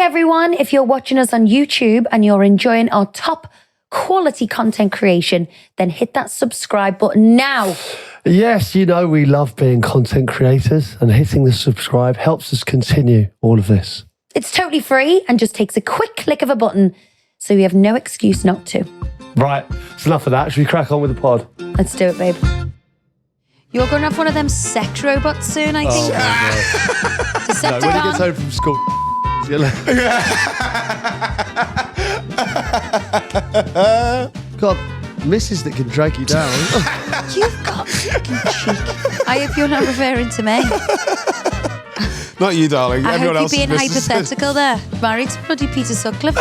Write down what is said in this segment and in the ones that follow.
everyone. If you're watching us on YouTube and you're enjoying our top quality content creation, then hit that subscribe button now. Yes, you know we love being content creators, and hitting the subscribe helps us continue all of this. It's totally free and just takes a quick click of a button, so we have no excuse not to. Right, it's enough of that. Should we crack on with the pod? Let's do it, babe. You're going to have one of them sex robots soon, I think. No, when he gets home from school, God, misses that can drag you down. You've got fucking cheek. I hope you're not referring to me. Not you, darling. I Everyone hope else you're being is hypothetical there. Married to bloody Peter Sutcliffe.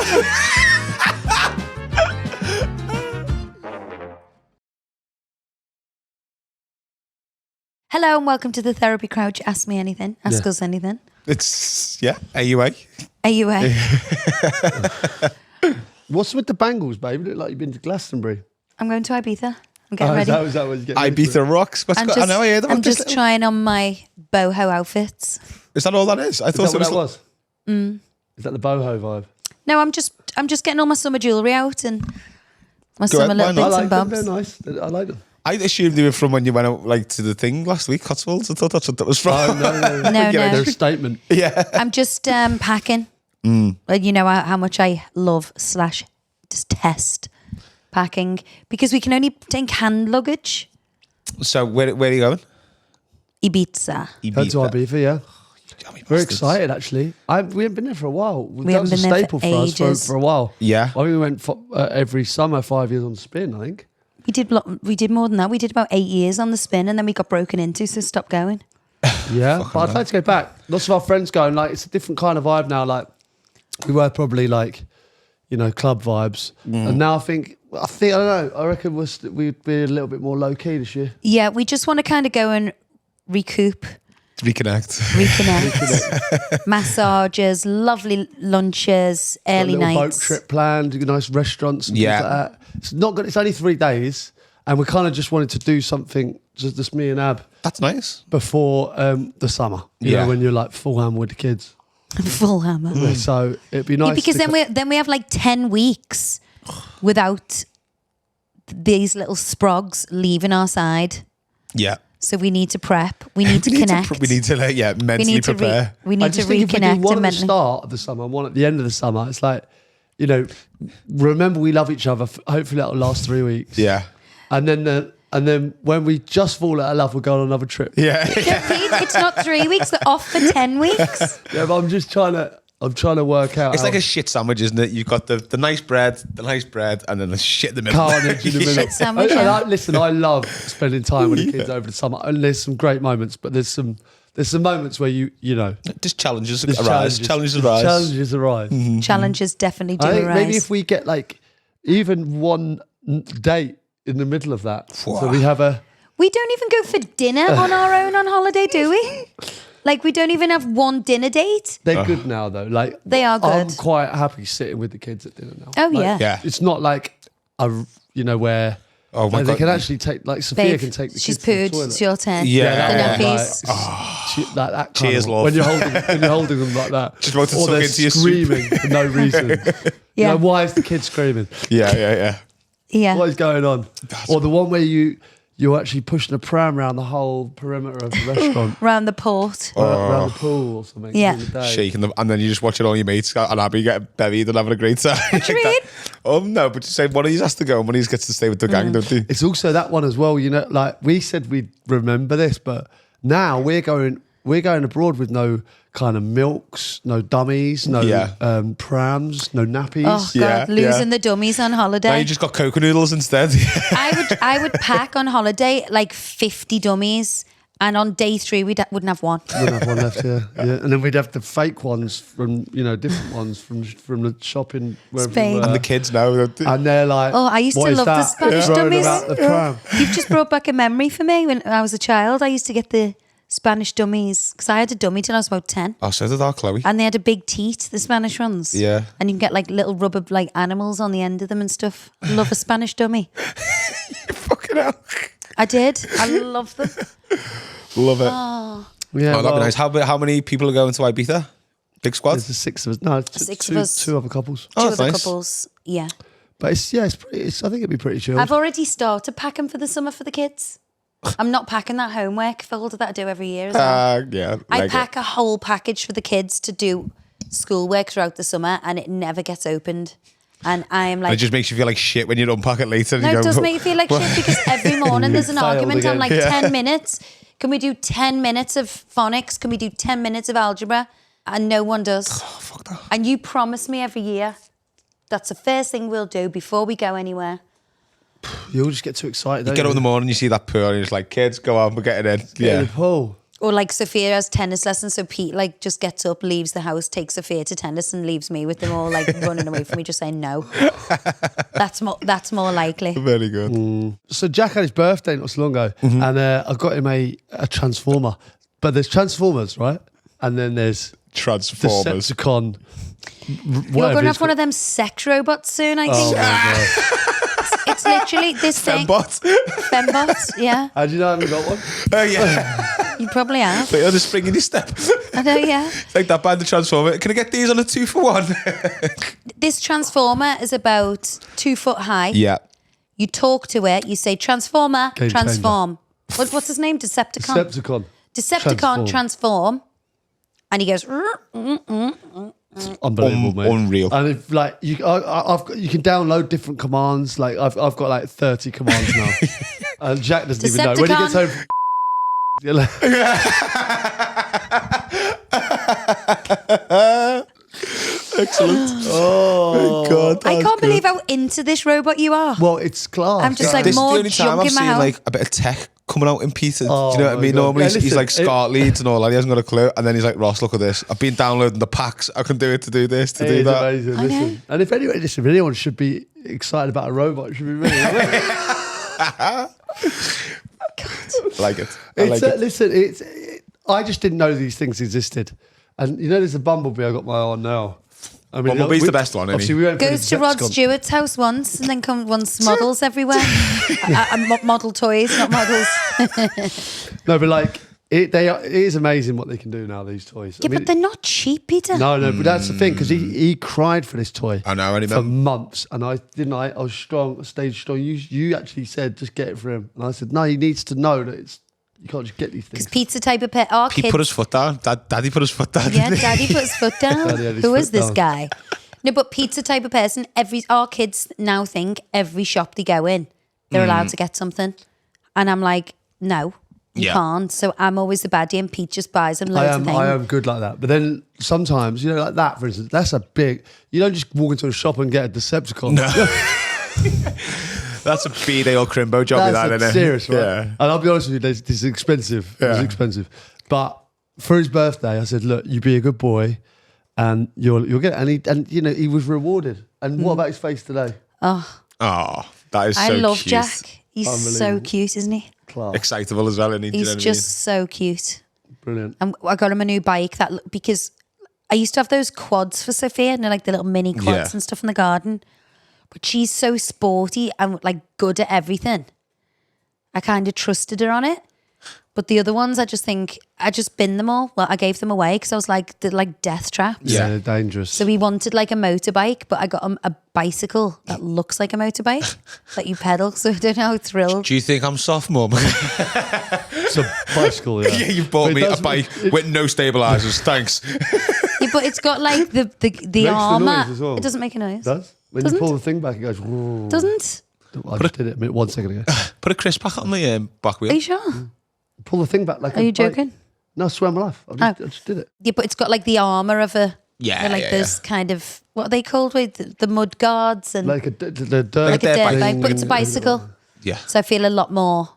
Hello and welcome to the Therapy Crouch. Ask me anything. Ask us anything. It's, AUA. AUA. What's with the bangles, babe? You look like you've been to Glastonbury. I'm going to Ibiza. I'm getting ready. Is that what you're getting Ibiza rocks. I know, I heard about I'm this. just trying on my boho outfits. Is that all that is? I Is thought that it what was. that was? Is that the boho vibe? No, I'm just getting all my summer jewellery out and my Go summer ahead, little why bits not? and They're bobs. nice. I like them. I assumed they were from when you went out to the thing last week, Cotswolds. I thought that's what that was from. Oh, no. No, They're no. a statement. Yeah. I'm just packing. Well, you know how much I love / detest packing because we can only take hand luggage. So where are you going? Ibiza. Head to Ibiza, yeah. Yummy We're bastards. excited, actually. We haven't been there for a while. We that was haven't a been there staple for for us ages. for a while. Yeah. I think we went every summer, 5 years on spin, I think. We did more than that. We did about 8 years on the spin and then we got broken into, so stopped going. Yeah, but I'd like to go back. Lots of our friends going, like, it's a different kind of vibe now. Like, we were probably like, club vibes. And now I think, I don't know, I reckon we'd be a little bit more low key this year. Yeah, we just want to kind of go and recoup, Reconnect. reconnect. Massages, lovely lunches, early Got a little nights. boat trip planned, nice restaurants and Yeah. things like that. It's not good. It's only 3 days. And we kind of just wanted to do something, just me and Ab, That's nice. before the summer. You Yeah. know, when you're like full ham with the kids. Full hammer. So it'd be nice. Yeah, because to then we have like 10 weeks without these little sprogs leaving our side. Yeah. So we need to prep. We need to connect. We need to mentally we need to prepare. we I need to just think if we do reconnect one and at the mentally. start of the summer and one at the end of the summer, it's like, remember we love each other. Hopefully that'll last 3 weeks. Yeah. And then when we just fall out of love, we'll go on another trip. Yeah. It's not 3 weeks. They're off for 10 weeks. Yeah, but I'm trying to work out. It's how like a shit sandwich, isn't it? You've got the nice bread, and then the shit in the middle. carnage in the middle. Shit sandwich, And yeah. listen, I love spending time with the kids over the summer. And there's some great moments, but there's some moments where you know Just challenges there's arise. Challenges arise. Challenges arise. Challenges definitely do I think arise. maybe if we get like even one date in the middle of that, so we have a. We don't even go for dinner on our own on holiday, do we? Like we don't even have one dinner date. They're good now though. Like They are I'm good. quite happy sitting with the kids at dinner now. Oh, Like, yeah. Yeah. It's not like where. Oh my they God. can actually take Sophia Babe, can take the she's kids to the pooed. toilet. It's your turn. Yeah. The Like, nappies. like that kind Cheers, of, love. when you're holding them like that. Just want to or suck they're into your soup. screaming for no reason. Yeah. Why is the kid screaming? Yeah. Yeah. What is going on? Or the one where you're actually pushing a pram around the whole perimeter of the restaurant. Round the port. Around the pool or something. Yeah. during the day. Shaking them, and then you just watching all your mates and Abbey get buried and having a great time. What do you mean? Oh no, but you say one of these has to go and one of these gets to stay with the gang, don't they? It's also that one as well, like we said we'd remember this, but now we're going abroad with no kind of milks, no dummies, no prams, no nappies. Oh God, losing the dummies on Now holiday. you just got cocoa noodles instead. I would pack on holiday like 50 dummies, and on day 3 we wouldn't have one. We wouldn't have one left, yeah. And then we'd have the fake ones from, different ones from the shopping wherever Spain. we were. And the kids now, don't they? And they're like, Oh, I used "What to is love the that?" Spanish Throwing dummies. about the pram. You've just brought back a memory for me. When I was a child, I used to get the Spanish dummies because I had a dummy till I was about 10. Oh, so did our Chloe. And they had a big teat, the Spanish ones. Yeah. And you can get like little rubber like animals on the end of them and stuff. Love a Spanish dummy. Fucking hell. I did. I love them. Love it. Oh. Yeah, Oh, that'd be nice. How many people are going to Ibiza? Big squad? There's the 6 of us. No, Six of us. 2 other couples. Oh, Two that's other nice. couples. Yeah. But it's pretty. I think it'd be pretty chill. I've already started packing for the summer for the kids. I'm not packing that homework folder that I do every year as well. Yeah. I like pack a whole package for the kids to do schoolwork throughout the summer and it never gets opened. And I am It like... just makes you feel like shit when you unpack it later. and No, you it go, does make you feel like shit because every morning there's an Failed argument. again. I'm like, 10 minutes. Can we do 10 minutes of phonics? Can we do 10 minutes of algebra? And no one does. Oh, fuck that. And you promise me every year that's the first thing we'll do before we go anywhere. You all just get too excited. You get up in the morning, you see that pool, and you're just like, kids, go on, we're getting in. Get in the pool. Or like Sophia has tennis lessons, so Pete like just gets up, leaves the house, takes Sophia to tennis, and leaves me with them all like running away from me, just saying no. That's more likely. Very good. So Jack had his birthday not so long ago, and I got him a Transformer. But there's Transformers, right? And then there's Transformers. Decepticon. You're going to have one of them sex robots soon, I think. It's literally this thing. Fembot. Fembots, yeah. How do you know I haven't got one? Oh, yeah. You probably have. But you're just springing your step. I know, yeah. It's like that band, the Transformer. Can I get these on a 2-for-1? This Transformer is about 2 foot high. Yeah. You talk to it, you say, Transformer, Game transform. What's his name? Decepticon. Decepticon. Transform. And he goes, Unbelievable, mate. Unreal. And if like you can download different commands. Like I've got like 30 commands now. And Jack doesn't even know. When he gets home, you're like, Excellent. oh God. I can't believe how into this robot you are. well, it's class. I'm just like This is the more only time junk I've in my seen house. like a bit of tech coming out in Peter. Oh, Do you know what I my mean? God. Normally Yeah, he's listen, like SCART leads and all that. He hasn't got a clue. And then he's like, Ross, look at this. I've been downloading the packs. I can do it to do this, to It do is that. amazing. I know. Listen, and if anyone should be excited about a robot, it should be me. I like it. I It's like it. listen, I just didn't know these things existed. And you know, there's a Bumblebee I got my eye on now. I mean, Bumblebee's the best one, isn't obviously he? we went for Goes the to Rod Decepticon. Stewart's house once and then comes models everywhere. Model toys, not models. No, but like it is amazing what they can do now. These toys. Yeah, but they're not cheap, Peter. no, but that's the thing because he cried for this toy. I know, I for remember. months, and I was strong, I stayed strong. You actually said just get it for him, and I said no, he needs to know that you can't just get these things. Because Pete's the type of pet. Our He kids, put his foot down. Daddy put his foot down. yeah, didn't he? Daddy put his foot down. Daddy had his Who foot is this down. guy? No, but Pete's the type of person. Our kids now think every shop they go in, they're allowed to get something, and I'm like, no, you Yeah. can't. So I'm always the baddie, and Pete just buys them loads of things. I am good like that, but then sometimes like that, for instance, that's a big. You don't just walk into a shop and get a Decepticon. No. That's a B-Day or Crimbo job, That's isn't it? serious, right? Yeah. And I'll be honest with you, this is expensive. Yeah. It's expensive. But for his birthday, I said, look, you be a good boy and you'll get it. And he was rewarded. And what about his face today? Oh, that is so I love cute. Jack. He's so Unbelievable. cute, isn't he? Class. Excitable as well, isn't he? Do you He's know what I just so cute. Brilliant. And I got him a new bike because I used to have those quads for Sophia, like the little mini quads Yeah. and stuff in the garden. But she's so sporty and like good at everything. I kind of trusted her on it. But the other ones, I just binned them all. Well, I gave them away because I was like, they're like death traps. Yeah. They're dangerous. So he wanted like a motorbike, but I got him a bicycle that looks like a motorbike that you pedal. So I don't know how thrilled. Do you think I'm soft, Mum? It's a bicycle, yeah. Yeah, you bought But it me a does- bike with no stabilizers. Thanks. Yeah, but it's got like the the armor. noise as well. It doesn't make a noise. It does. When Doesn't? you pull the thing back, it goes. "Whoa." Doesn't? I just did it a minute, 1 second ago. Put a crisp pack on the back wheel. Are you sure? Pull the thing back like Are you joking? No, I swear on my life. I just did it. Yeah, but it's got like the armor of a Yeah, like yeah, those kind of what are they called with the mud guards and Like the dirt. like a dirt dirt bike. bike, but it's a bicycle. Yeah. So I feel a lot more,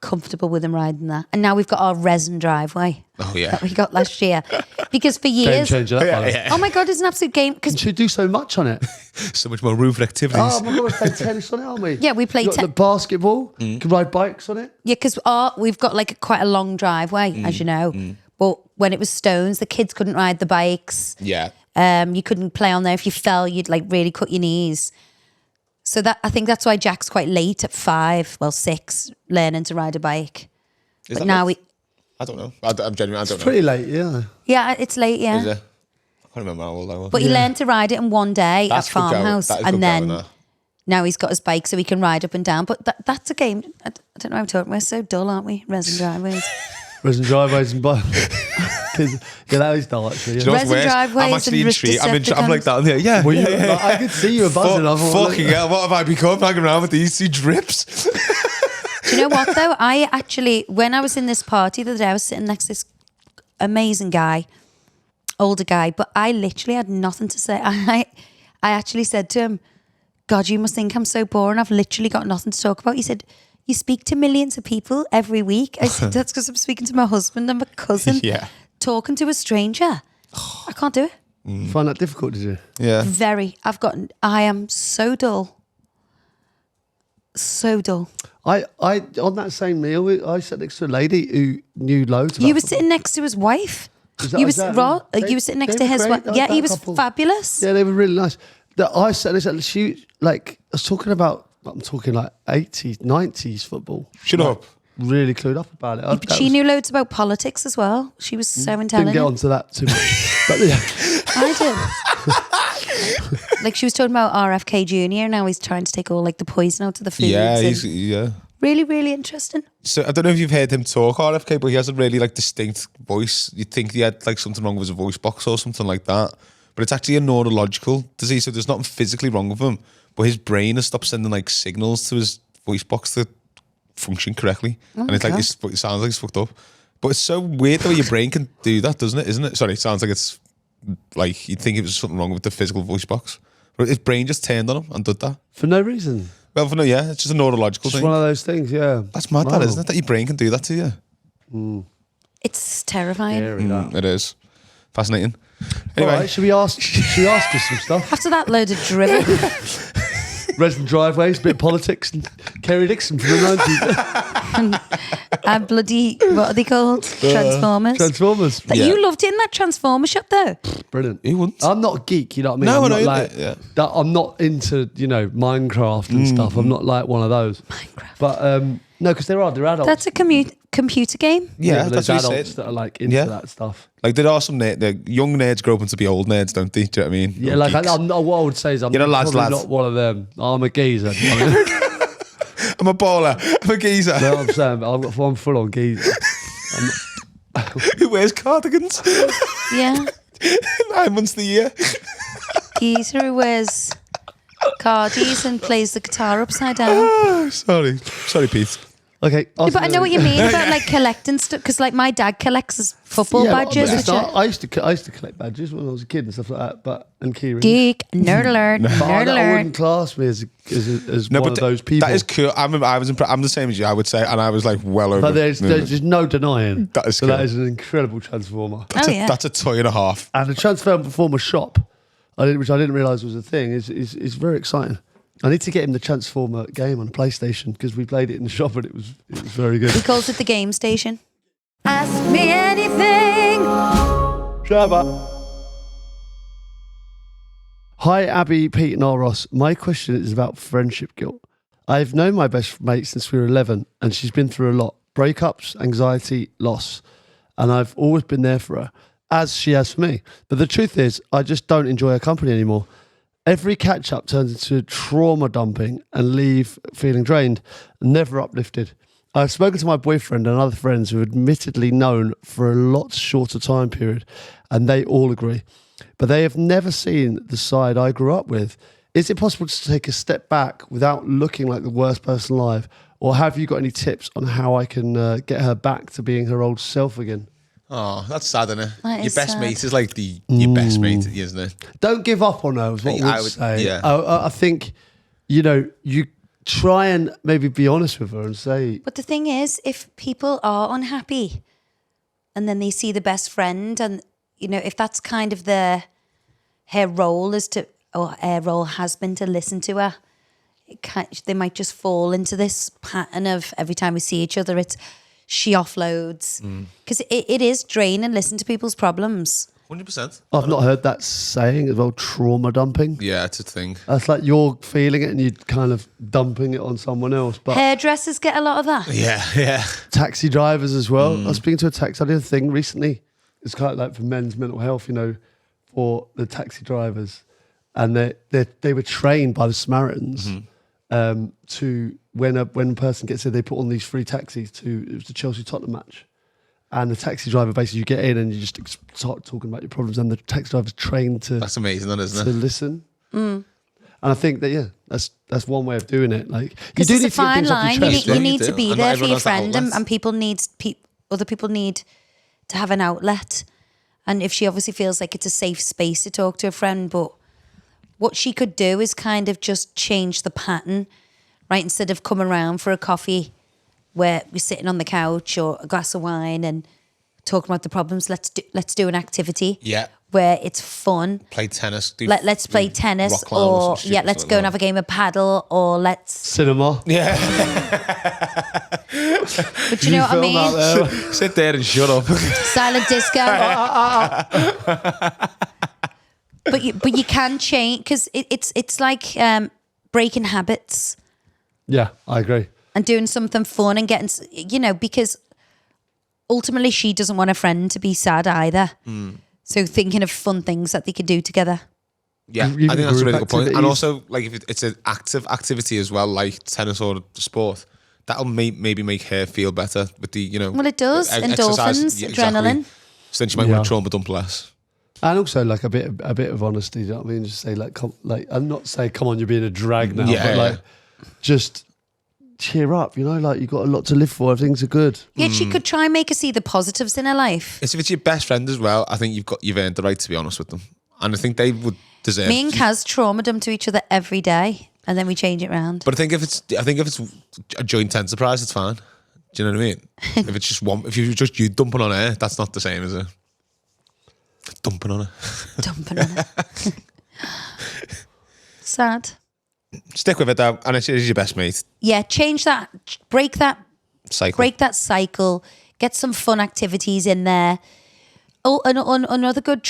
comfortable with him riding that. And now we've got our resin driveway Oh, yeah. that we got last year because for Game years, changer. That one. yeah. oh my god, it's an absolute game because You should do so much on it. So much more room for activities. Oh my god, we're playing tennis on it, aren't we? Yeah, we play You got the basketball. You can ride bikes on it. yeah, because we've got like quite a long driveway, as you know. But when it was stones, the kids couldn't ride the bikes. Yeah. You couldn't play on there. If you fell, you'd like really cut your knees. So I think that's why Jack's quite late at 6, learning to ride a bike. Is But that now late? I don't know. I'm genuine. I don't know. Pretty late, yeah. Yeah, it's late, yeah. Is it? I can't remember how old I was. But he learned to ride it in one day That's at good going. farmhouse, That is and good then going, that. now he's got his bike so he can ride up and down. But that's a game. I don't know how I'm talking. We're so dull, aren't we? Resin driveways. Resin driveways and yeah, that is dull actually. Do you Yeah. know what's Resin worse? driveways I'm actually and intrigued. I'm like that. Yeah. Well, yeah. I could see you were buzzing. I thought, Fucking hell, what have I become? Hanging around with these two drips? Do you know what though? I actually, when I was in this party the other day, I was sitting next to this amazing guy, older guy, but I literally had nothing to say. I actually said to him, God, you must think I'm so boring. I've literally got nothing to talk about. He said, you speak to millions of people every week. I said, that's because I'm speaking to my husband and my cousin. Yeah. Talking to a stranger. I can't do it. You find that difficult, did you? Yeah. Very. I am so dull. So dull. I on that same meal, I sat next to a lady who knew loads about You were football. sitting next to his wife. Is that- You is was that- raw. they- You were sitting next they to were his great, wife. Yeah, that he was couple. fabulous. Yeah, they were really nice. I said, she, like, I was talking about, I'm talking like 80s, 90s football. Shut Like, up. Really clued up about it. But she knew loads about politics as well. She was so Didn't intelligent. get onto that too much. But yeah. I did. Like she was talking about RFK Jr. Now he's trying to take all like the poison out of the foods. Yeah, and yeah. really, really interesting. So I don't know if you've heard him talk RFK, but he has a really like distinct voice. You'd think he had like something wrong with his voice box or something like that. But it's actually a neurological disease, so there's nothing physically wrong with him. But his brain has stopped sending like signals to his voice box to function correctly. And it's like it sounds like it's fucked up. But it's so weird the way your brain can do that, doesn't it? Isn't it? Sorry, it sounds like it's like you'd think it was something wrong with the physical voice box. But his brain just turned on him and did that. For no reason. Well, for no, yeah, it's just a neurological Just thing. one of those things, yeah. That's mad, Wow. that isn't it? That your brain can do that to you. It's terrifying. Scary, that. It is fascinating. All Anyway, right, should we ask you some stuff? After that load of dribble, Resin driveways, bit of politics, and Kerry Dixon from the 90s. and bloody, what are they called? Transformers. Transformers. Yeah. You loved it in that Transformer shop though. Brilliant. who wouldn't? I'm not a geek, you know what I mean? No, I'm I know, not like, yeah. I'm not into, Minecraft and stuff. I'm not like one of those. Minecraft. But no, because they're adults. That's a computer game. Yeah, but that's there's what he adults said. that are like into Yeah. that stuff. Like there are some the young nerds grow up into be old nerds, don't they? Do you know what I mean? Yeah, Or like geeks. I'm not, what I would say is I'm You know, lads, probably lads. not one of them. I'm a geezer. I'm a baller. I'm a geezer. No, I'm saying I'm full on geezer. Who wears cardigans? Yeah. 9 months of the year. Geezer who wears cardies and plays the guitar upside down. Oh, sorry, Pete. Okay. Yeah, but I know what you mean about like collecting stuff because like my dad collects his football badges. But Which it's not- are I used to collect badges when I was a kid and stuff like that. But and key rings. geek, nerd alert, But nerd I alert. wouldn't class me as No, one but of those people. that is cool. I'm the same as you, I would say, and I was like well over. But there's just no denying That is so cool. that is an incredible transformer. Oh yeah. That's a toy and a half. And the transformer shop, which I didn't realise was a thing, is very exciting. I need to get him the Transformer game on PlayStation because we played it in the shop and it was very good. He calls it the game station. Ask me anything. Trevor. Hi, Abbey, Pete, and Ross. My question is about friendship guilt. I've known my best mate since we were 11, and she's been through a lot: breakups, anxiety, loss, and I've always been there for her, as she has for me. But the truth is, I just don't enjoy her company anymore. Every catch-up turns into trauma dumping and leave feeling drained, never uplifted. I've spoken to my boyfriend and other friends who admittedly known for a lot shorter time period, and they all agree. But they have never seen the side I grew up with. Is it possible to take a step back without looking like the worst person alive? Or have you got any tips on how I can get her back to being her old self again? Oh, that's sad, isn't it? That Your is best sad. mate is like your best mate, isn't it? Don't give up on her, is what I would say. yeah. I think, you try and maybe be honest with her and say, But the thing is, if people are unhappy and then they see the best friend and, if that's kind of her role her role has been to listen to her, they might just fall into this pattern of every time we see each other, she offloads. Because it is draining, listen to people's problems. 100%. I've not heard that saying as well, trauma dumping. Yeah, it's a thing. That's like you're feeling it and you're kind of dumping it on someone else. But Hairdressers get a lot of that. Yeah. taxi drivers as well. I was speaking to a taxi. I did a thing recently. It's kind of like for men's mental health, you know, for the taxi drivers, and they were trained by the Samaritans to when a person gets there, they put on these free taxis to it was the Chelsea Tottenham match, and the taxi driver basically you get in and you just start talking about your problems, and the taxi driver's trained to That's amazing, that, isn't to it? listen. And I think that that's one way of doing it. Like you Because do it's need a to get fine things off line. your You chest. need, Yeah, you you need do. to be And not there for everyone your has that friend, outlet. and people need other people need to have an outlet. And if she obviously feels like it's a safe space to talk to a friend, but what she could do is kind of just change the pattern, right? Instead of coming around for a coffee where we're sitting on the couch or a glass of wine and talking about the problems, let's do an activity. Yeah. Where it's fun. Play tennis. Let's play tennis, rock climb or some let's shit go and like have a game of paddle, or let's. Cinema. Yeah. But you know what I film out mean? there. Sit there and shut up. Silent disco. but you can change because it's like breaking habits Yeah, I agree. and doing something fun and getting, because ultimately she doesn't want a friend to be sad either. So thinking of fun things that they could do together. Yeah, Even I think that's a group really good point. And activities. also, like, if it's an active activity as well, like tennis or sport, that'll maybe make her feel better with the, Well, it does. exercise. Endorphins, Yeah, exactly. adrenaline. So then she might want to trauma dump less. And also like a bit of honesty, you know what I mean? Just say like, I'm not saying, come on, you're being a drag now, Yeah, but like, just cheer up, you know, like you've got a lot to live for, things are good. Yeah, she could try and make her see the positives in her life. If it's your best friend as well, I think you've earned the right to be honest with them, and I think they would deserve. Me and Kaz trauma dump to each other every day, and then we change it round. But I think if it's a joint enterprise, it's fine. Do you know what I mean? If it's just one, if you're just you dumping on her, that's not the same, is it? Dumping on her. Dumping on it. Sad. Stick with it though, and it is your best mate. Yeah, change that. Break that Cycle. Get some fun activities in there. Oh, another good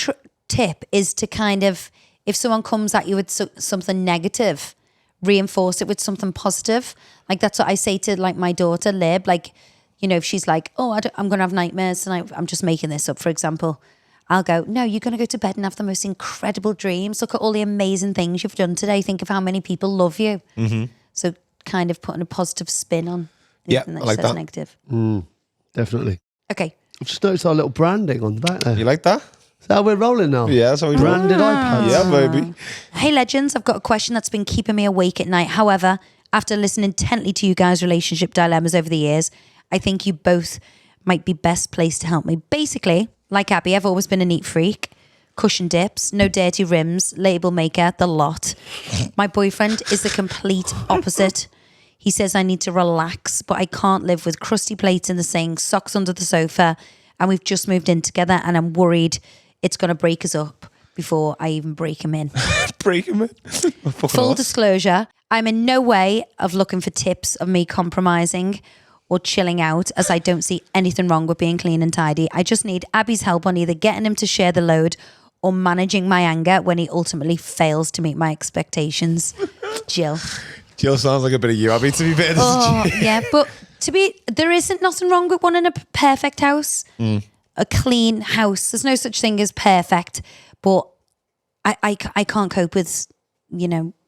tip is to kind of, if someone comes at you with something negative, reinforce it with something positive. Like that's what I say to like my daughter Lib. Like, if she's like, oh, I'm going to have nightmares tonight. I'm just making this up, for example. I'll go, no, you're going to go to bed and have the most incredible dreams. Look at all the amazing things you've done today. Think of how many people love you. Mm-hmm. So kind of putting a positive spin on anything I like says that. negative. Definitely. Okay. I've just noticed our little branding on the back there. You like that? Is that how we're rolling now? Yeah, that's how we do it. Branded iPads. Yeah, baby. Hey, legends, I've got a question that's been keeping me awake at night. However, after listening intently to you guys' relationship dilemmas over the years, I think you both might be best placed to help me. Basically, like Abbey, I've always been a neat freak. Cushion dips, no dirty rims, label maker, the lot. My boyfriend is the complete opposite. He says I need to relax, but I can't live with crusty plates in the sink, socks under the sofa, and we've just moved in together and I'm worried it's going to break us up before I even break him in. Break him in. Full disclosure, I'm in no way of looking for tips of me compromising or chilling out, as I don't see anything wrong with being clean and tidy. I just need Abby's help on either getting him to share the load or managing my anger when he ultimately fails to meet my expectations. Jill. Jill sounds like a bit of you, Abby, to be fair. Oh, yeah, but there isn't nothing wrong with wanting a perfect house, a clean house. There's no such thing as perfect, but I can't cope with,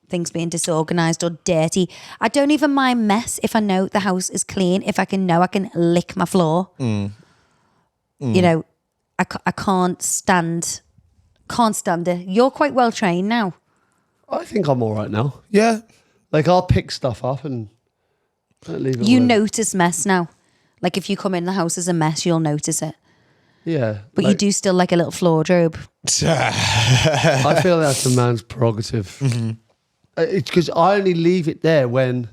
things being disorganized or dirty. I don't even mind mess if I know the house is clean, if I can lick my floor. I can't stand it. You're quite well trained now. I think I'm all right now. Yeah. Like I'll pick stuff up and don't leave it You alone. notice mess now. Like if you come in the house as a mess, you'll notice it. Yeah. But you do still like a little floor job. I feel that's a man's prerogative. Mm-hmm. It's because I only leave it there when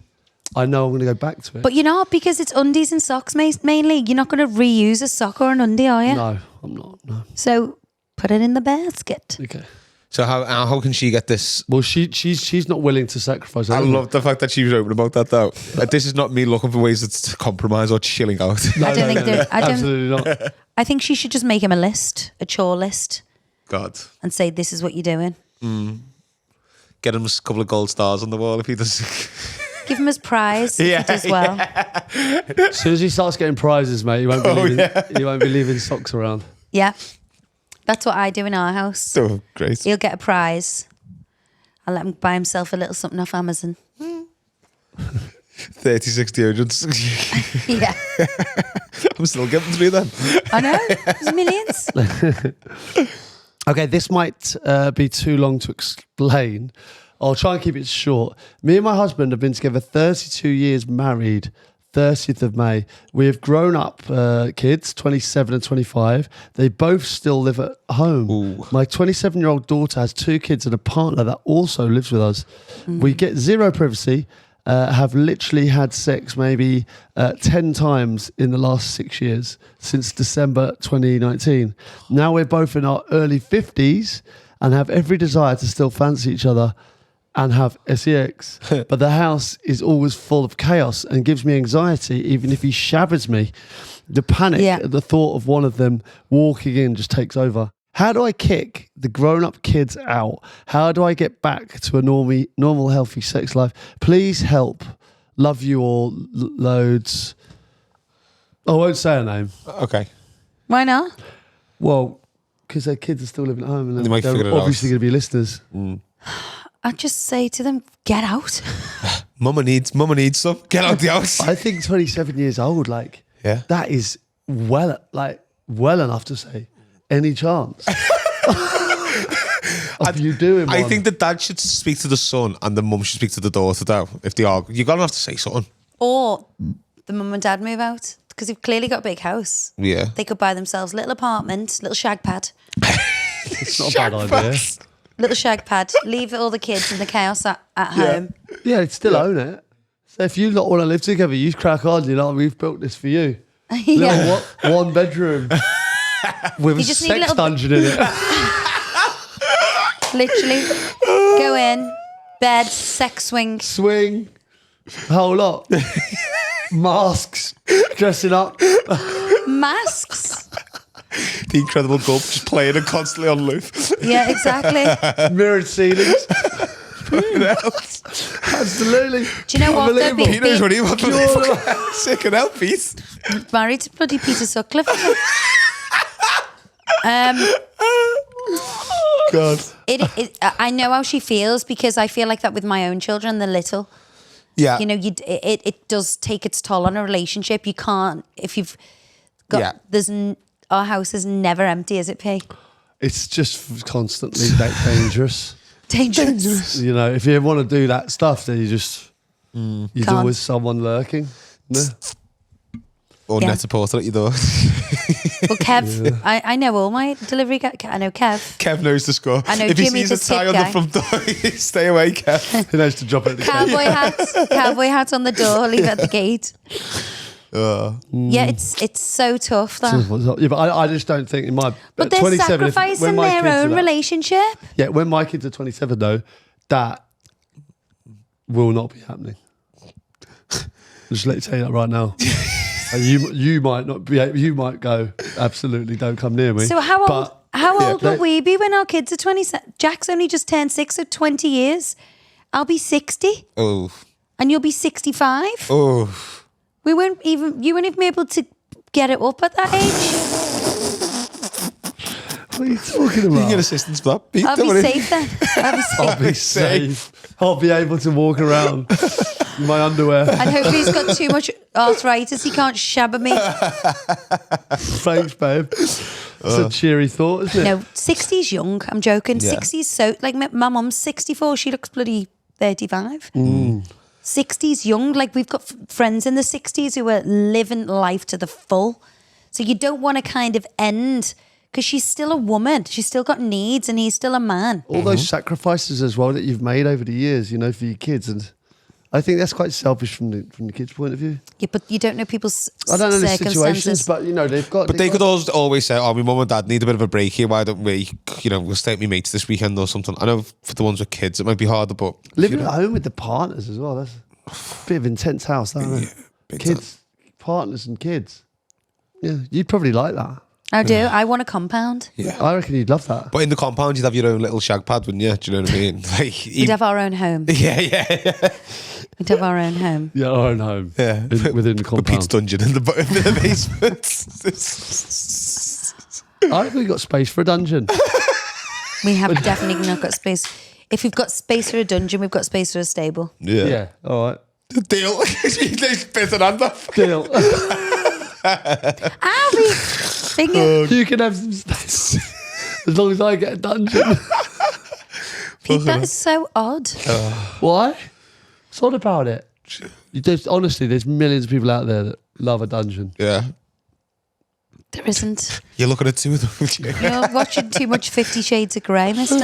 I know I'm going to go back to it. But you're not, because it's undies and socks mainly. You're not going to reuse a sock or an undie, are you? No, I'm not. No. So put it in the basket. Okay. So how can she get this? Well, she's not willing to sacrifice. I anything. love the fact that she was open about that though. Like, this is not me looking for ways to compromise or chilling out. No, I don't think there. I don't. Absolutely not. I think she should just make him a list, a chore list. God. and say, this is what you're doing. Get him a couple of gold stars on the wall if he does. Give him his prize if he does well. As soon as he starts getting prizes, mate, he won't be leaving socks around. Yeah. That's what I do in our house. Oh, great. He'll get a prize. I'll let him buy himself a little something off Amazon. 36 deodorants. Yeah. I'm still getting through them. I know. There's millions. Okay, this might be too long to explain. I'll try and keep it short. Me and my husband have been together 32 years married, 30th of May. We have grown up kids, 27 and 25. They both still live at home. Ooh. My 27-year-old daughter has 2 kids and a partner that also lives with us. We get zero privacy, have literally had sex maybe 10 times in the last 6 years, since December 2019. Now we're both in our early 50s and have every desire to still fancy each other and have sex, but the house is always full of chaos and gives me anxiety even if he shabbers me. The panic at the thought of one of them walking in just takes over. How do I kick the grown-up kids out? How do I get back to a normal, healthy sex life? Please help. Love you all loads. I won't say her name. Okay. Why not? Well, because their kids are still living at home and They might they're figure it out. obviously going to be listeners. I'd just say to them, get out. Mama needs some. Get out the house. I think 27 years old, like, Yeah. that is well enough to say, any chance of you doing one? I think the dad should speak to the son and the mum should speak to the daughter though. If they are, you're going to have to say something. Or the mum and dad move out because they've clearly got a big house. Yeah. They could buy themselves a little apartment, little shag pad. It's not a bad idea. Little shag pad. Leave all the kids in the chaos at home. Yeah, they'd still own it. So if you lot want to live together, you crack on, you know, we've built this for you. Yeah. Little one bedroom with a You just need a sex little- dungeon in it. Literally. Go in, bed, sex swing. Swing, a whole lot. Masks, dressing up. Masks. The Incredible Gulp just playing and constantly on loop. Yeah, exactly. Mirrored ceilings. Absolutely. Do you know what? Though, Unbelievable. He knows what he wants. Pure- Sick and help, Pete. married to bloody Peter Sutcliffe. God. I know how she feels because I feel like that with my own children. They're little. Yeah. You know, it does take its toll on a relationship. You can't, if you've got, our house is never empty, is it, P? It's just constantly dangerous. Dangerous. You know, if you want to do that stuff, then you just, there's Can't. always someone lurking. No? Or Yeah. net a portal at your door. Well, Kev, I know all my delivery guys. I know Kev. Kev knows the score. I know if he Jimmy's sees a a tie sick on the guy. front door, stay away, Kev. He knows to drop it at the gate. Cowboy hat on the door, leave it at the gate. Yeah, it's so tough that. Yeah, but I just don't think in my. But they're 27, sacrificing my their kids are own that- relationship. Yeah, when my kids are 27 though, that will not be happening. Just let you tell you that right now. You might not be. You might go. Absolutely, don't come near me. So how old? But How old will they- we be when our kids are 27? Jack's only just turned 6, so 20 years. I'll be 60 Oh. and you'll be 65. Oh. You won't even be able to get it up at that age. What are you talking You can get about? assistance for that. Pete, I'll don't be worry. safe then. I'll be safe. I'll be safe. I'll be able to walk around in my underwear. And hopefully he's got too much arthritis. He can't shabba me. Thanks, babe. It's a cheery thought, isn't it? No, 60's young. I'm joking. Yeah. 60's so, like my mum's 64. She looks bloody 35. 60's young. Like we've got friends in the 60s who are living life to the full. So you don't want to kind of end, because she's still a woman. She's still got needs and he's still a man. All those sacrifices as well that you've made over the years, you know, for your kids, and I think that's quite selfish from the kids' point of view. Yeah, but you don't know people's I don't know the circumstances. situations, but you know they've got. But they could always say, "Oh, my mum and dad need a bit of a break here. Why don't we, we'll stay at my mates this weekend or something." I know for the ones with kids, it might be harder, but living at home with the partners as well. That's a bit of intense house, isn't it? big Kids, partners, and kids. Yeah, you'd probably like that. I do. I want a compound. Yeah. I reckon you'd love that. But in the compound, you'd have your own little shag pad, wouldn't you? Do you know what I mean? Like, We'd have our own home. yeah. We'd have our own home. Yeah, our own home. Yeah. Within the The compound. Pete's dungeon in the basement. I reckon we got space for a dungeon. We have definitely not got space. If we've got space for a dungeon, we've got space for a stable. Yeah. All right. Deal. He's bit an hand off. Deal. Owie! Finger. You can have some space as long as I get a dungeon. Pete, that is so odd. Why? It's all about it. Honestly, there's millions of people out there that love a dungeon. Yeah. There isn't. You're looking at two of them. You're watching too much 50 Shades of Grey, mister.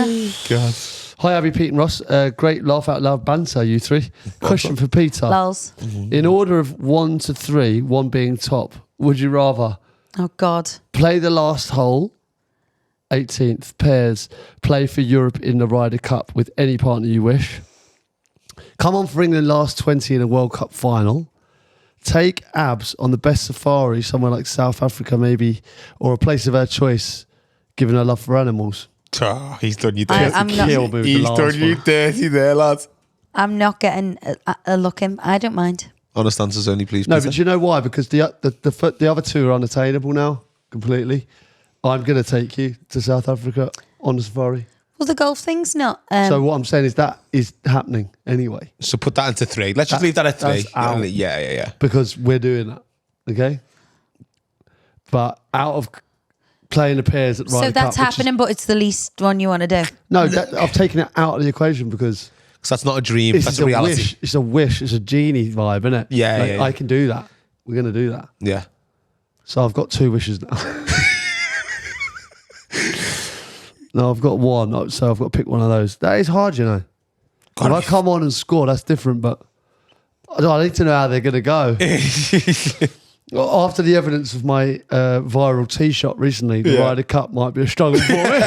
God. Hi, Abbey, Pete and Ross. Great laugh out loud banter, you three. Question for Peter. Lols. In order of 1 to 3, 1 being top, would you rather Oh, God. play the last hole, 18th, pairs, play for Europe in the Ryder Cup with any partner you wish, come on for England last 20 in a World Cup final, take Abs on the best safari, somewhere like South Africa maybe, or a place of her choice, given her love for animals? Oh, he's done you I- dirty. I'm not- Kill me with the He's last done you one. dirty there, lad. I'm not getting a look in. I don't mind. Honest answers only, please. No, Peter. but do you know why? Because the other two are unattainable now, completely. I'm going to take you to South Africa on a safari. Well, the golf thing's not. So what I'm saying is that is happening anyway, So put that into 3. Let's just leave that at 3. that's out. Yeah. because we're doing that, okay? But out of playing the pairs at Ryder so that's Cup, which is- happening, but it's the least one you want to do. no, I've taken it out of the equation because Because that's not a dream. this That's is a a reality. wish. It's a wish. It's a genie vibe, isn't it? Yeah, yeah. I can do that. We're going to do that. Yeah. So I've got 2 wishes now. No, I've got 1, so I've got to pick one of those. That is hard, you know. God, If I come on and score, that's different, but I need to know how they're going to go. After the evidence of my viral tee shot recently, the Ryder Cup might be a struggle for me.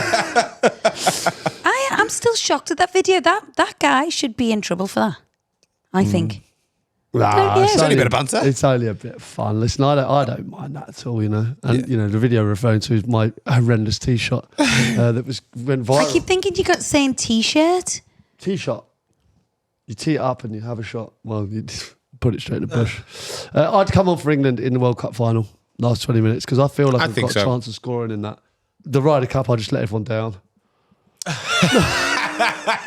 I'm still shocked at that video. That guy should be in trouble for that. I think. Nah, yeah. it's It's only a bit of banter. It's only a bit of fun. Listen, I don't mind that at all, you know. And you know, the video referring to is my horrendous tee shot that went viral. I keep thinking you got the same T-shirt. Tee shot. You tee it up and you have a shot. Well, you put it straight in the bush. I'd come on for England in the World Cup final last 20 minutes because I feel like I've think got so. a chance of scoring in that. The Ryder Cup, I just let everyone down.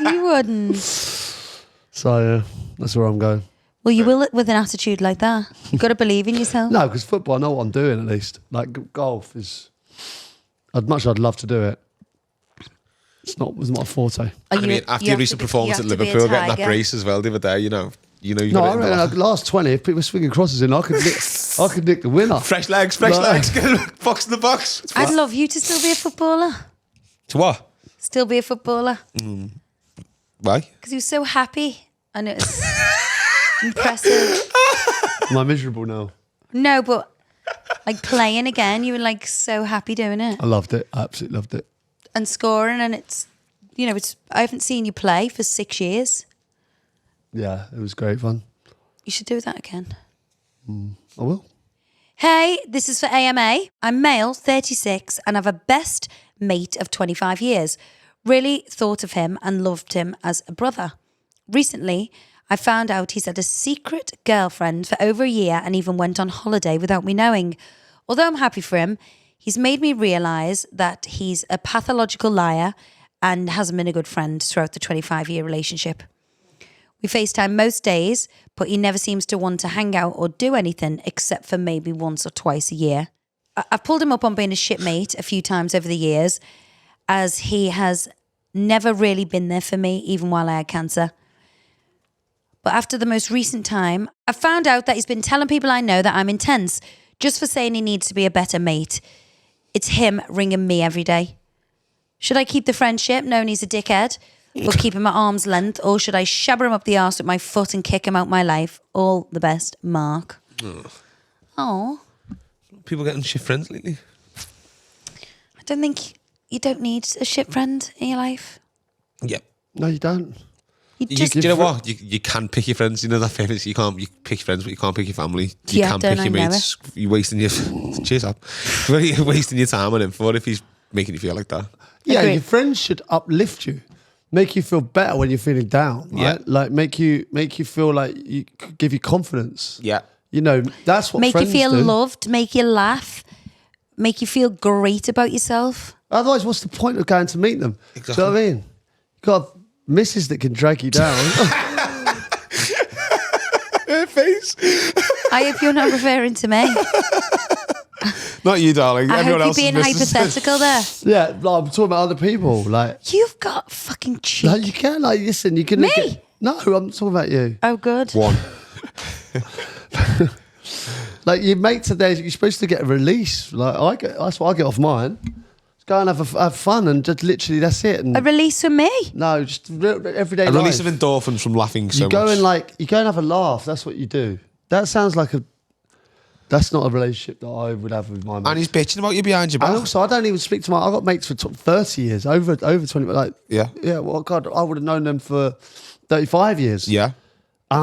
You wouldn't. So yeah, that's where I'm going. Well, you will with an attitude like that. You've got to believe in yourself. No, because football, I know what I'm doing at least. Like golf is, I'd love to do it. It's not a forte. Are I mean, after your recent performance at Liverpool, getting that brace as well the other day, you know you No, got I it in the reckon last- like last 20, if people were swinging crosses in, I could nick the winner. Fresh legs, Right. box in the box. I'd love you to still be a footballer. To what? Still be a footballer. Why? Because he was so happy. And it was impressive. Am I miserable now? No, but like playing again, you were like so happy doing it. I loved it. I absolutely loved it. And scoring, and it's, you know, I haven't seen you play for 6 years. Yeah, it was great fun. You should do that again. I will. Hey, this is for AMA. I'm male, 36, and have a best mate of 25 years. Really thought of him and loved him as a brother. Recently, I found out he's had a secret girlfriend for over a year and even went on holiday without me knowing. Although I'm happy for him, he's made me realise that he's a pathological liar and hasn't been a good friend throughout the 25-year relationship. We FaceTime most days, but he never seems to want to hang out or do anything except for maybe once or twice a year. I've pulled him up on being a shipmate a few times over the years, as he has never really been there for me, even while I had cancer. But after the most recent time, I found out that he's been telling people I know that I'm intense, just for saying he needs to be a better mate. It's him ringing me every day. Should I keep the friendship, knowing he's a dickhead, but keep him at arm's length, or should I shabber him up the arse with my foot and kick him out my life? All the best, Mark. Oh, People getting shit friends lately. I don't need a shit friend in your life. Yep. No, you don't. Do you know what? You can pick your friends. You know that famous. You pick your friends, but you can't pick your family. You Yeah, can don't pick your I know mates. You're wasting your cheers up. You're wasting your time on him for if he's making you feel like that. Yeah, Agree. your friends should uplift you, make you feel better when you're feeling down. Right? Yeah. Like make you feel like give you confidence. Yeah. You know, that's what Make you friends feel do. loved, make you laugh, make you feel great about yourself. Otherwise, what's the point of going to meet them? Exactly. Do you know what I mean? You've got misses that can drag you down. Her face. I hope you're not referring to me. Not you, darling. I Everyone hope else you're being is missing. hypothetical there. Yeah, like, I'm talking about other people. Like, You've got fucking cheek. like you can, like, listen, you can. Me? No, I'm talking about you. Oh, good. One. Like, your mates are there, you're supposed to get a release. Like, that's what I get off mine. Just go and have fun and just literally, that's it. And A release from me. no, just everyday A life. release of endorphins from laughing so You go much. and you go and have a laugh. That's what you do. That sounds like that's not a relationship that I would have with my mate. And he's bitching about you behind your back. And also, I don't even speak to I got mates for 30 years, over 20. Like, Yeah. yeah. Well, God, I would have known them for 35 years. Yeah.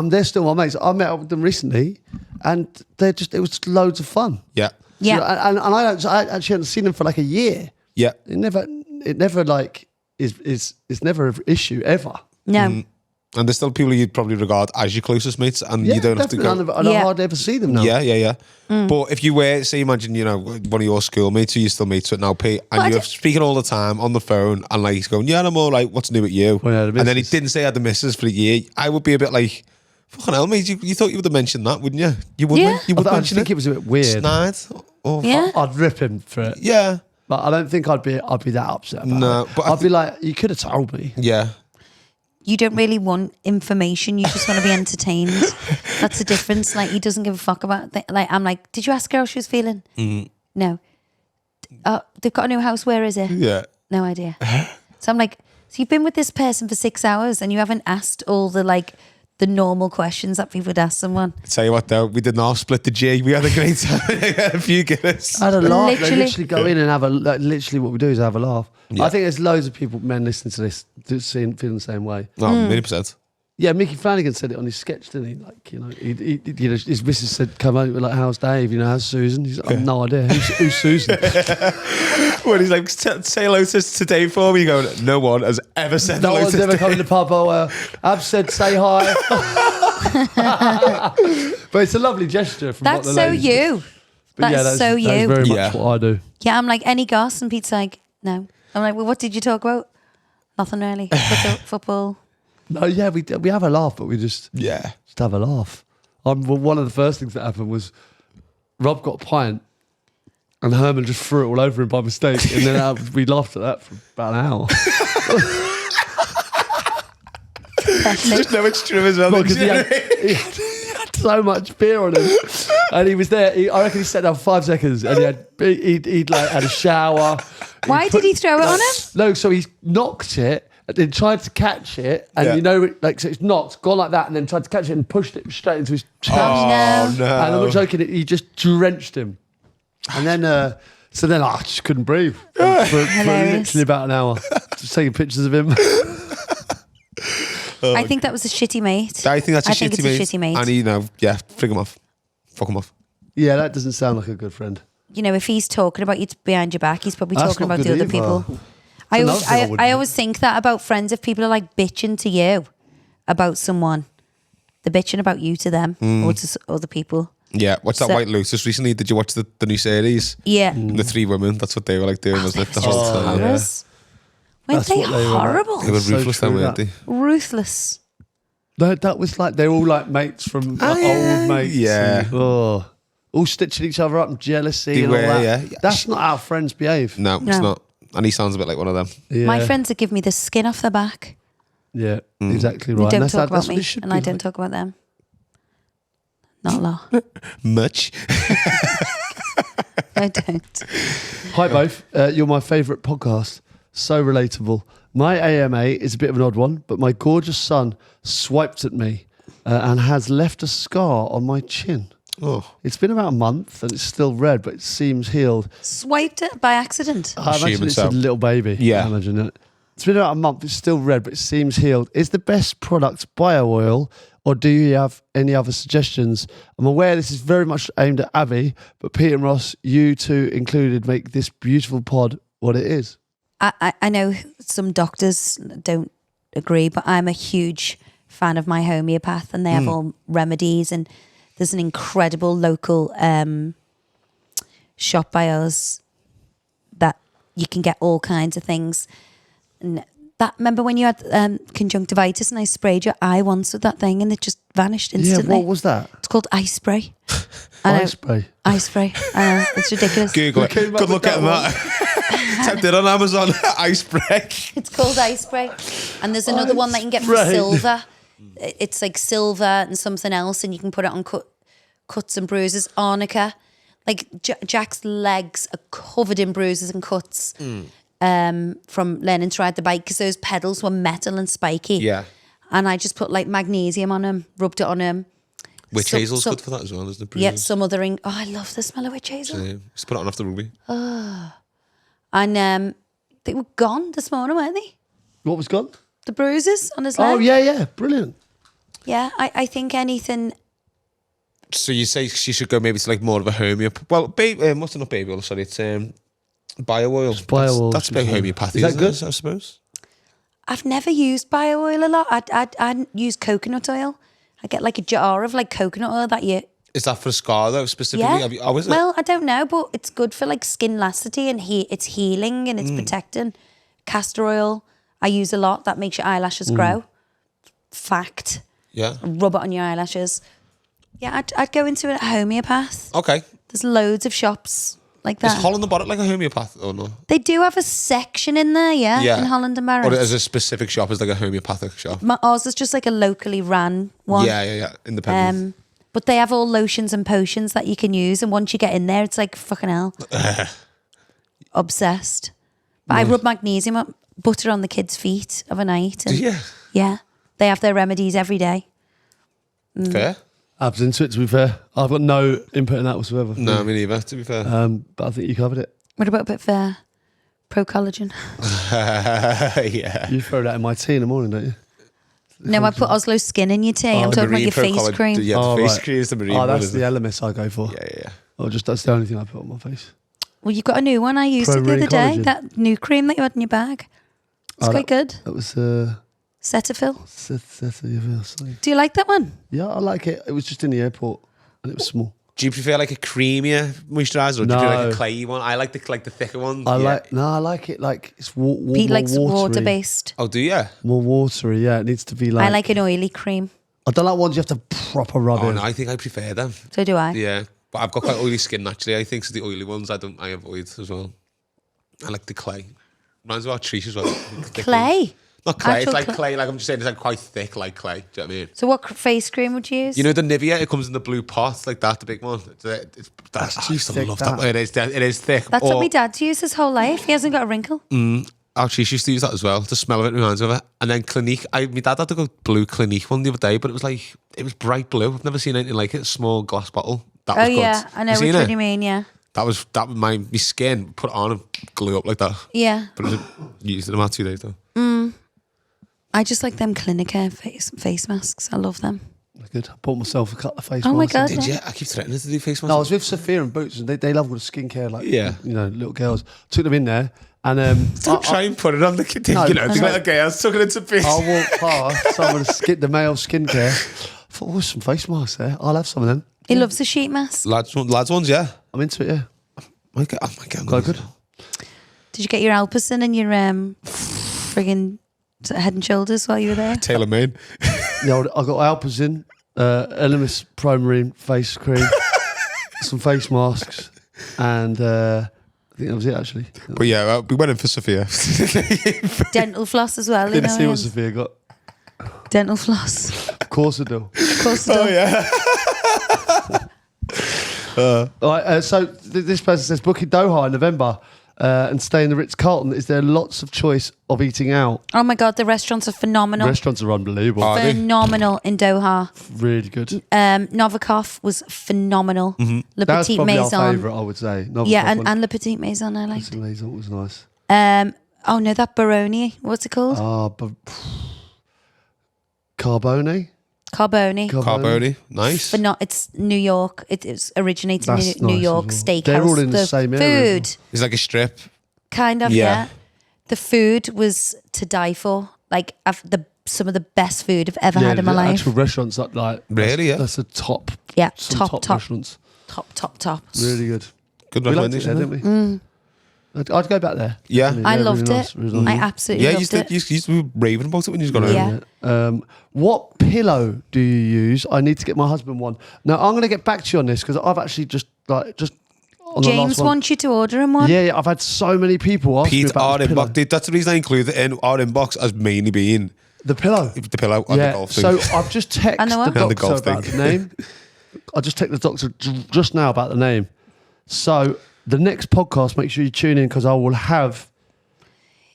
They're still my mates. I met up with them recently, and it was loads of fun. Yeah. Yeah. So, and I actually hadn't seen them for like a year. Yeah. It never like is never an issue ever. No. And there's still people you'd probably regard as your closest mates, and you don't have to go. I don't Yeah. hardly ever see them now. Yeah. But if you were, say, imagine, one of your schoolmates who you still mates with now, Pete, and But I you're d- speaking all the time on the phone, and like he's going, yeah, I'm all like, what's new with you? Well, yeah, the and then he missus. didn't say I had the missus for a year. I would be a bit like, fucking hell, mate, you thought you would have mentioned that, wouldn't you? You wouldn't. Yeah. You would I mention think it was a bit weird. Snide. Or Yeah. I'd rip him for it. Yeah. But I don't think I'd be that upset about No, it. but I I'd be like, you could have told me. Yeah. You don't really want information. You just want to be entertained. That's the difference. Like, he doesn't give a fuck about like, I'm like, did you ask her how she was feeling? No. They've got a new house. Where is it? Yeah. No idea. So I'm like, so you've been with this person for 6 hours and you haven't asked all the normal questions that people would ask someone. Tell you what, though, we did not split the G. We had a great time. We had a few Guinness. I had a laugh. They Literally. literally go in and have literally what we do is have a laugh. Yeah. I think there's loads of men listening to this feeling the same way. No, 100%. Yeah, Mickey Flanagan said it on his sketch, didn't he? Like, his missus said, come over, like, how's Dave? How's Susan? He's like, I've no idea. Who's Susan? When he's like, say hello to Dave for me, you go, no one has ever said No hello one's to ever Dave. come to the pub. I've said, say hi. But it's a lovely gesture from what That's the so ladies do. you. But That's so you. That's very Yeah. much what I do. Yeah, I'm like, any goss? And Pete's like, no. I'm like, well, what did you talk about? Nothing really. Football. No, yeah, we have a laugh, but we just have a laugh. Well, one of the first things that happened was Rob got a pint and Herman just threw it all over him by mistake, and then we laughed at that for about an hour. Just no extreme as well. Because he had so much beer on him, and he was there. I reckon he sat down for 5 seconds, and he'd like had a shower. Why did he throw it on him? No, so he knocked it. And then tried to catch it, and so it's knocked, gone like that, and then tried to catch it and pushed it straight into his chest. Oh, no. And I'm not joking, he just drenched him. And then, I just couldn't breathe for Hilarious. literally about an hour. Just taking pictures of him. I think that was a shitty mate. I think that's a I think shitty it's a mate. shitty mate. And frig him off. Fuck him off. Yeah, that doesn't sound like a good friend. You know, if he's talking about you behind your back, he's probably That's talking not about the good other either. people. another thing I wouldn't I do. always think that about friends. If people are like bitching to you about someone, they're bitching about you to them or to other people. Yeah, what's that So- White Lotus recently? Did you watch the new series? Yeah. The 3 women, that's what they were like doing, wasn't it? The Just whole time. horrors. Weren't That's they what they were like. horrible? They were So ruthless true, then, weren't that. they? Ruthless. No, that was like, they're all like mates from old mates. Yeah. And, all stitching each other up and jealousy They and all were, that. yeah. That's not how friends behave. No, it's No. not. And he sounds a bit like one of them. Yeah. My friends that give me the skin off their back. Yeah, Mm. exactly They right. don't And talk about that's what me, it should and be I don't like. talk about them. Not a lot. Much. I don't. Hi both. You're my favourite podcast. So relatable. My AMA is a bit of an odd one, but my gorgeous son swiped at me and has left a scar on my chin. Oh. It's been about a month and it's still red, but it seems healed. Swiped it by accident. I imagine Assuming it's so. a little baby. Yeah. I imagine it. It's been about a month. It's still red, but it seems healed. Is the best product bio oil, or do you have any other suggestions? I'm aware this is very much aimed at Abbey, but Pete and Ross, you two included, make this beautiful pod what it is. I know some doctors don't agree, but I'm a huge fan of my homeopath, and they have all remedies, and there's an incredible local shop by us that you can get all kinds of things. And that, remember when you had conjunctivitis and I sprayed your eye once with that thing and it just vanished instantly? Yeah, what was that? It's called eye spray. Eye spray. Eye spray. I know, it's ridiculous. Google it. Good luck at that. Typed it on Amazon. Eye spray. It's called eye spray. And there's another one that you can get for spray. silver. It's like silver and something else, and you can put it on cuts and bruises. Arnica. Like Jack's legs are covered in bruises and cuts from learning to ride the bike because those pedals were metal and spiky. Yeah. And I just put like magnesium on him, rubbed it on him. Witch hazel's good for that as well, isn't it? Yeah, some other Oh, I love the smell of witch hazel. Just put it on after rugby. And they were gone this morning, weren't they? What was gone? The bruises on his leg. Oh, yeah. Brilliant. Yeah, I think anything. So you say she should go maybe to like more of a homeopath. Well, what's not baby oil? Sorry, it's bio oil. Bio oil. That's a bit homeopathy. Is that good? I suppose. I've never used bio oil a lot. I use coconut oil. I get like a jar of like coconut oil that you. Is that for a scar though specifically? Yeah. Is it? Well, I don't know, but it's good for like skin laxity and it's healing and it's protecting. Castor oil I use a lot. That makes your eyelashes grow. Fact. Yeah. Rub it on your eyelashes. Yeah, I'd go into a homeopath. Okay. There's loads of shops like that. Is Holland and Barrett like a homeopath or no? They do have a section in there, yeah. In Holland and Barrett. Or as a specific shop as like a homeopathic shop? Ours is just like a locally ran one. Yeah. Independent. But they have all lotions and potions that you can use, and once you get in there, it's like fucking hell. Obsessed. But I rub magnesium up, butter on the kids' feet of a night. And yeah, they have their remedies every day. Fair. Abs into it, to be fair. I've got no input in that whatsoever. No, me neither, to be fair. But I think you covered it. What about a bit for pro collagen? Yeah. You throw that in my tea in the morning, don't you? No, I put Oslo Skin in your tea. I'm talking about your face cream. Yeah, the face cream is the marine one. That's isn't the it? LMS I go for. Yeah. Or just that's the only thing I put on my face. Well, you've got a new one. I used it the Pro other day. collagen. That new cream that you had in your bag. It's quite good. That was Cetaphil. Cetaphil. Do you like that one? Yeah, I like it. It was just in the airport and it was small. Do you prefer like a creamier moisturiser or do you prefer like a clayy one? I like the thicker one. I like it like it's Pete likes more watery. water-based. Oh, do you? More watery, yeah. It needs to be like... I like an oily cream. I don't like ones you have to proper rub Oh, in. no, I think I prefer them. So do I. Yeah. But I've got quite oily skin naturally, I think. So the oily ones I avoid as well. I like the clay. Reminds me of our trees as well. Clay? Not clay, Actual it's like clay. Like I'm just saying, it's like quite thick like clay. Do you know what I mean? So what face cream would you use? You know the Nivea, it comes in the blue pot, like that, the big one. I used to thick, love that. that. It is thick. That's what my dad's used his whole life. He hasn't got a wrinkle. Our cheese used to use that as well. The smell of it reminds me of it. And then Clinique. My dad had to go blue Clinique one the other day, but it was bright blue. I've never seen anything like it. Small glass bottle. That was good. Yeah, I know which one you mean. Yeah. That was my skin put it on and glue up like that. Yeah. But I used it about 2 days though. I just like them Clinique face masks. I love them. Good. I bought myself a couple of face Oh my masks. God. Did you? I keep threatening to do face masks. No, I was with Sophia and Boots, and they love all the skincare, like little girls. Took them in there, and Don't try and put it on the kid. No, The little girls took it into bits. I walked past some of the male skincare. I thought, oh, there's some face masks there. I'll have some of them. He loves the sheet mask. Lads ones, yeah. I'm into it. Yeah, I might get quite good. Did you get your Alpecin and your friggin' Head and Shoulders while you were there? Tailor made. Yeah, I got Alpecin, Elemis Pro Marine face cream, some face masks, and I think that was it actually. But yeah, we went in for Sophia. Dental floss as well. Didn't see what Sophia got. Dental floss. Of course I do. Of course I do. Yeah. All right, so this person says book in Doha in November and stay in the Ritz-Carlton. Is there lots of choice of eating out? Oh my God, the restaurants are phenomenal. Restaurants are unbelievable. Are they? Phenomenal in Doha. Really good. Novikov was phenomenal. Le That's Petit probably our Maison. favourite, I would say. Yeah, and Le Petit Maison I liked. Petit Maison was nice. Oh no, that Baroni. What's it called? Carbone. Carboni, nice. But not. It's New York. It originates in That's New nice York as well. Steakhouse. They're all in the same area. Food, It's like a strip. kind of. Yeah. Yeah. The food was to die for. Like some of the best food I've ever had in my the life. actual restaurants like Really, yeah. That's a top. Yeah, some top. restaurants. Top. Really good. Good We liked it there, recommendation. didn't we? I'd go back there. Yeah. I really loved nice, it. really nice. I absolutely Yeah, you loved it. used to be raving about it when you got home. Yeah. What pillow do you use? I need to get my husband one. Now I'm going to get back to you on this because I've actually just on the James last one. wants you to order him one. Yeah, I've had so many people ask me Pete, about our this pillow. inbox. That's the reason I included it in our inbox as mainly being The pillow. the pillow and the Yeah. golf thing. So I've just texted And the what? the And the doctor golf about thing. the name. I just texted the doctor just now about the name. So the next podcast, make sure you tune in because I will have.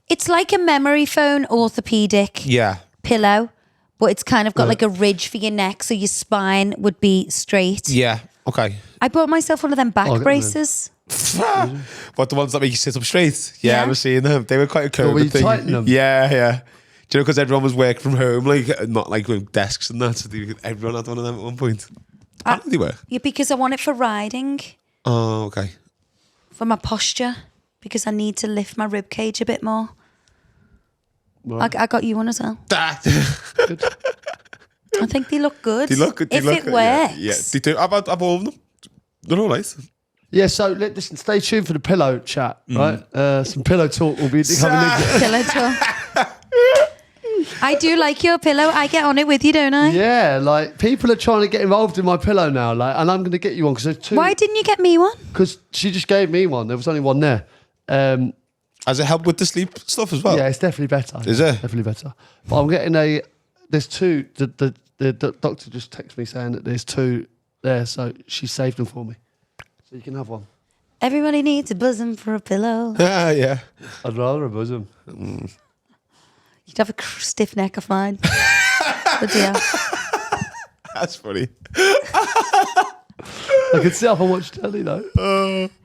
It's like a memory foam orthopedic Yeah. pillow, but it's kind of got like a ridge for your neck, so your spine would be straight. Yeah. Okay. I bought myself one of them back I'll get braces. What, the ones that make you sit up straight? Yeah, Yeah. I was seeing them. They were quite a where COVID you thing. tighten them? Yeah, yeah. Do you know, because everyone was working from home, like not like with desks and that. So everyone had one of them at one point. How did they work? Yeah, because I want it for riding, Oh, okay. for my posture, because I need to lift my rib cage a bit more. Right. I got you one as well. Good. I think they look good. They look good. If it works. Yeah, they do. I've all of them. They're all right. Yeah, so listen, stay tuned for the pillow chat, right? Some pillow talk will be coming. Pillow talk. I do like your pillow. I get on it with you, don't I? Yeah, like people are trying to get involved in my pillow now, like, and I'm going to get you one because there's two. Why didn't you get me one? Because she just gave me one. There was only one there. Has it helped with the sleep stuff as well? Yeah, it's definitely better. Is it? Definitely better. But I'm getting a. There's two. The doctor just texted me saying that there's two there, so she saved them for me. So you can have one. Everybody needs a bosom for a pillow. Yeah. I'd rather a bosom. You'd have a stiff neck of mine. But yeah. That's funny. I could sit up and watch telly though.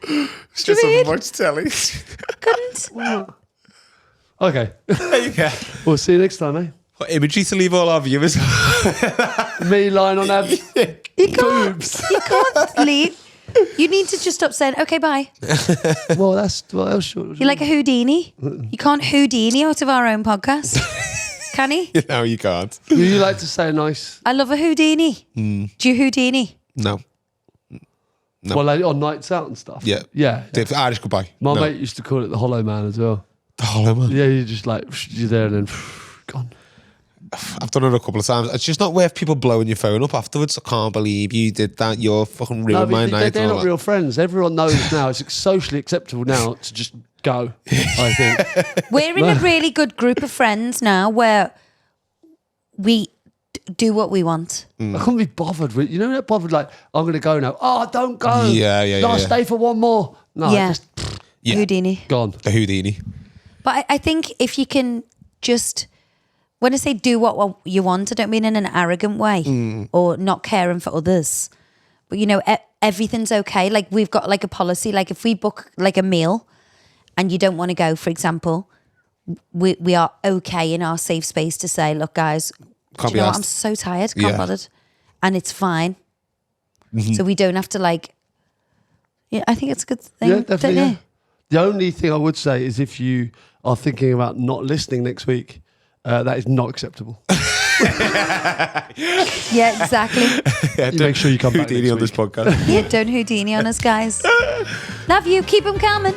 It's just mean? so much telly. Couldn't. Okay. There you go. We'll see you next time, eh? What imagery to leave all our viewers? Me lying on Abbey. You can't leave. You need to just stop saying, okay, bye. Well, that's what else should. You're like a Houdini. You can't Houdini out of our own podcast. Can he? No, you can't. Do you like to say nice? I love a Houdini. Do you Houdini? No. No. Well, like on nights out and stuff. Yeah. Yeah. Irish goodbye. My No. mate used to call it the hollow man as well. The hollow man. Yeah, you just like you're there and then gone. I've done it a couple of times. It's just not worth people blowing your phone up afterwards. I can't believe you did that. You're fucking ruined my night. They're and all not that. real friends. Everyone knows now. It's socially acceptable now to just go. I think. We're in a really good group of friends now where we do what we want. I couldn't be bothered with. You know, not bothered. Like I'm going to go now. Oh, don't go. Yeah. No, stay for one more. No, Yeah. just Yeah. Houdini. gone. The Houdini. But I think if you can just, when I say do what you want, I don't mean in an arrogant way or not caring for others. But, you know, everything's okay. Like we've got like a policy, like if we book like a meal and you don't want to go, for example, we are okay in our safe space to say, look, guys, Can't do be you know what? asked. I'm so tired, can't Yeah. bothered. And it's fine. So we don't have to like, yeah, I think it's a good thing. Yeah, definitely. Don't Yeah. you? The only thing I would say is if you are thinking about not listening next week, that is not acceptable. Yeah, exactly. Yeah, You make sure you come back Houdini next on this week. podcast. Yeah, don't Houdini on us, guys. Love you. Keep them coming.